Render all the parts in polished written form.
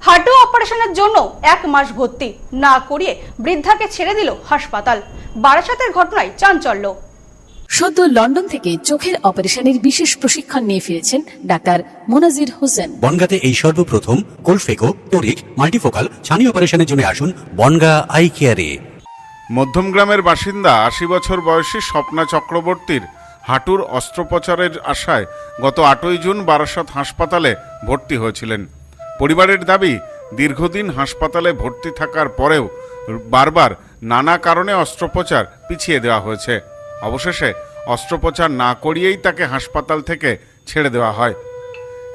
হাঁটু অপারেশনের জন্য 1 মাস ভর্তি না করিয়ে বৃদ্ধাকে ছেড়ে দিল হাসপাতাল। বারাসাতের ঘটনায় চাঞ্চল্য। সদ্য লন্ডন থেকে চোখের অপারেশনের বিশেষ প্রশিক্ষণ নিয়ে ফিরেছেন ডাক্তার মোনাজির হোসেন। বনগাঁতে এই সর্বপ্রথম কোলফেকো, টোরিক, মাল্টিফোকাল ছানি অপারেশনের জন্য আসুন বনগাঁ আই কেয়ারে। মধ্যমগ্রামের বাসিন্দা ৮০ বছর বয়সী স্বপ্না চক্রবর্তীর হাঁটুর অস্ত্রোপচারের আশায় গত ৮ই জুন বারাসত হাসপাতালে ভর্তি হয়েছিলেন। পরিবারের দাবি, দীর্ঘদিন হাসপাতালে ভর্তি থাকার পরেও বারবার নানা কারণে অস্ত্রোপচার পিছিয়ে দেওয়া হয়েছে। অবশেষে অস্ত্রোপচার না করিয়েই তাকে হাসপাতাল থেকে ছেড়ে দেওয়া হয়।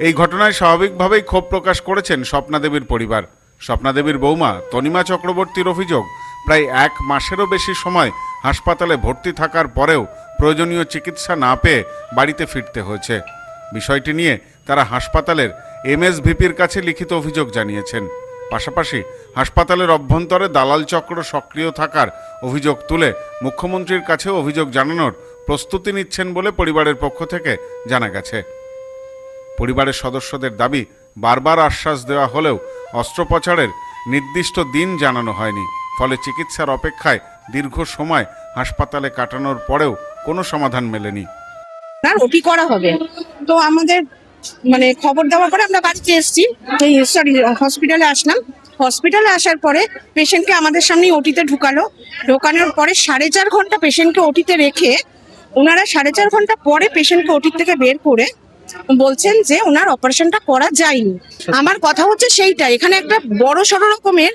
এই ঘটনায় স্বাভাবিকভাবেই ক্ষোভ প্রকাশ করেছেন স্বপ্নাদেবীর পরিবার। স্বপ্নাদেবীর বৌমা তনিমা চক্রবর্তীর অভিযোগ, প্রায় 1 মাসেরও বেশি সময় হাসপাতালে ভর্তি থাকার পরেও প্রয়োজনীয় চিকিৎসা না পেয়ে বাড়িতে ফিরতে হয়েছে। বিষয়টি নিয়ে তারা হাসপাতালের এমএসভিপির কাছে লিখিত অভিযোগ জানিয়েছেন। পাশাপাশি হাসপাতালের অভ্যন্তরে দালাল চক্র সক্রিয় থাকার অভিযোগ তুলে মুখ্যমন্ত্রীর কাছেও অভিযোগ জানানোর প্রস্তুতি নিচ্ছেন বলে পরিবারের পক্ষ থেকে জানা গেছে। পরিবারের সদস্যদের দাবি, বারবার আশ্বাস দেওয়া হলেও অস্ত্রোপচারের নির্দিষ্ট দিন জানানো হয়নি। ফলে চিকিৎসার অপেক্ষায় দীর্ঘ সময় হাসপাতালে কাটানোর পরেও কোনো সমাধান মেলেনি। ওটি করা হবে, তো আমাদের খবর দেওয়ার পরে আমরা বাড়িতে এসেছি, হসপিটালে আসলাম। হসপিটালে আসার পরে পেশেন্টকে আমাদের সামনে ওটিতে ঢোকানোর পরে 4.5 ঘন্টা পেশেন্টকে ওটিতে রেখে ওনারা 4.5 ঘন্টা পরে পেশেন্টকে ওটি থেকে বের করে বলছেন যে ওনার অপারেশনটা করা যায়নি। আমার কথা হচ্ছে সেইটা, এখানে একটা বড় সড় রকমের,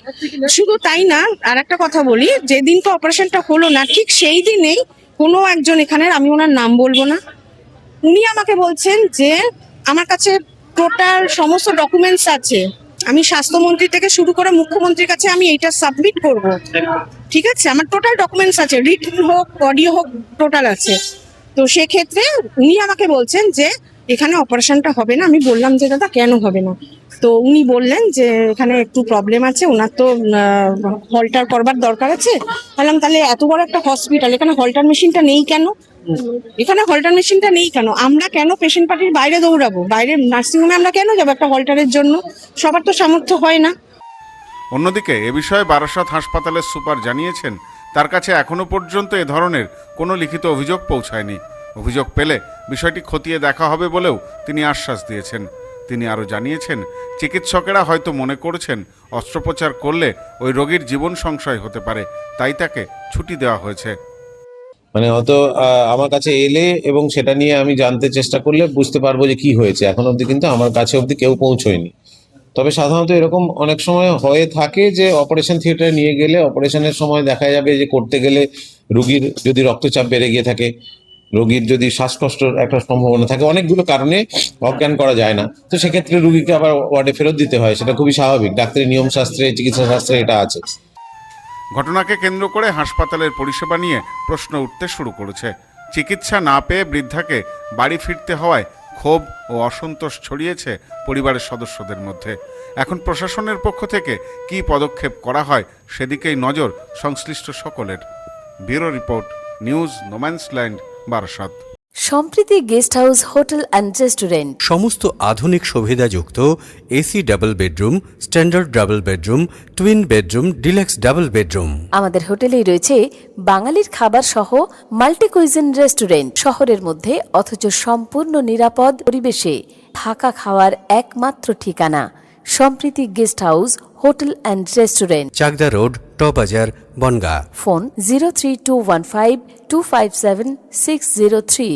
শুধু তাই না, আর একটা কথা বলি, যেদিনকে অপারেশনটা হলো না ঠিক সেই দিনেই কোনো একজন এখানের, আমি ওনার নাম বলবো না, উনি আমাকে বলছেন যে আমার কাছে টোটাল সমস্ত ডকুমেন্টস আছে, আমি স্বাস্থ্যমন্ত্রী থেকে শুরু করে মুখ্যমন্ত্রীর কাছে আমি এইটা সাবমিট করব, ঠিক আছে, আমার টোটাল ডকুমেন্টস আছে, রিটেন হোক অডিও হোক টোটাল আছে। তো সেক্ষেত্রে উনি আমাকে বলছেন যে এখানে অপারেশনটা হবে না। আমি বললাম যে দাদা কেন হবে না? তো উনি বললেন যে এখানে একটু প্রবলেম আছে, ওনার তো হলটার করবার দরকার আছে। বললাম তাহলে এত বড় একটা হসপিটাল, এখানে হলটার মেশিনটা নেই কেন? আমরা কেন পেশেন্ট পার্টির বাইরে দৌড়াবো? বাইরে নার্সিংহোমে আমরা কেন যাবো একটা হলটারের জন্য? সবার তো সামর্থ্য হয় না। অন্যদিকে এ বিষয়ে বারাসত হাসপাতালের সুপার জানিয়েছেন, তার কাছে এখনো পর্যন্ত এ ধরনের কোনো লিখিত অভিযোগ পৌঁছায়নি। অভিযোগ পেলে বিষয়টি খতিয়ে দেখা হবে বলেও তিনি আশ্বাস দিয়েছেন। তিনি আরও জানিয়েছেন, চিকিৎসকেরা হয়তো মনে করেছেন অস্ত্রোপচার করলে ওই রোগীর জীবন সংশয় হতে পারে, তাই তাকে ছুটি দেওয়া হয়েছে। হয়তো আমার কাছে এলে এবং সেটা নিয়ে আমি জানতে চেষ্টা করলে বুঝতে পারবো যে কি হয়েছে। এখন অবধি কিন্তু আমার কাছে অবধি কেউ পৌঁছয়নি। তবে সাধারণত এরকম অনেক সময় হয়ে থাকে যে অপারেশন থিয়েটারে নিয়ে গেলে অপারেশনের সময় দেখা যাবে যে করতে গেলে রোগীর যদি রক্তচাপ বেড়ে গিয়ে থাকে, রোগীর যদি শ্বাসকষ্টের একটা সম্ভাবনা থাকে, অনেকগুলো কারণে অজ্ঞান করা যায় না। তো সেক্ষেত্রে রোগীকে আবার ওয়ার্ডে ফেরত দিতে হয়, সেটা খুবই স্বাভাবিক। ডাক্তারি নিয়ম শাস্ত্রে, চিকিৎসা শাস্ত্রে এটা আছে। ঘটনাকে কেন্দ্র করে হাসপাতালের পরিষেবা নিয়ে প্রশ্ন উঠতে শুরু করেছে। চিকিৎসা না পেয়ে বৃদ্ধাকে বাড়ি ফিরতে হওয়ায় ক্ষোভ ও অসন্তোষ ছড়িয়েছে পরিবারের সদস্যদের মধ্যে। এখন প্রশাসনের পক্ষ থেকে কী পদক্ষেপ করা হয় সেদিকেই নজর সংশ্লিষ্ট সকলের। Bureau report, news no man's land, Barasat. Sampriti guest house, hotel and restaurant. সমস্ত আধুনিক সুবিধাযুক্ত AC double bedroom, standard double bedroom, twin bedroom, deluxe double bedroom. আমাদের হোটেলেই রয়েছে বাঙালির খাবার সহ মাল্টি কুইজিন রেস্টুরেন্ট। শহরের মধ্যে অথচ সম্পূর্ণ নিরাপদ পরিবেশে থাকা খাওয়ার একমাত্র ঠিকানা Sampriti guest house, hotel and restaurant, Chakdah road, টবাজার, বনগাঁ। ফোন 03215257603।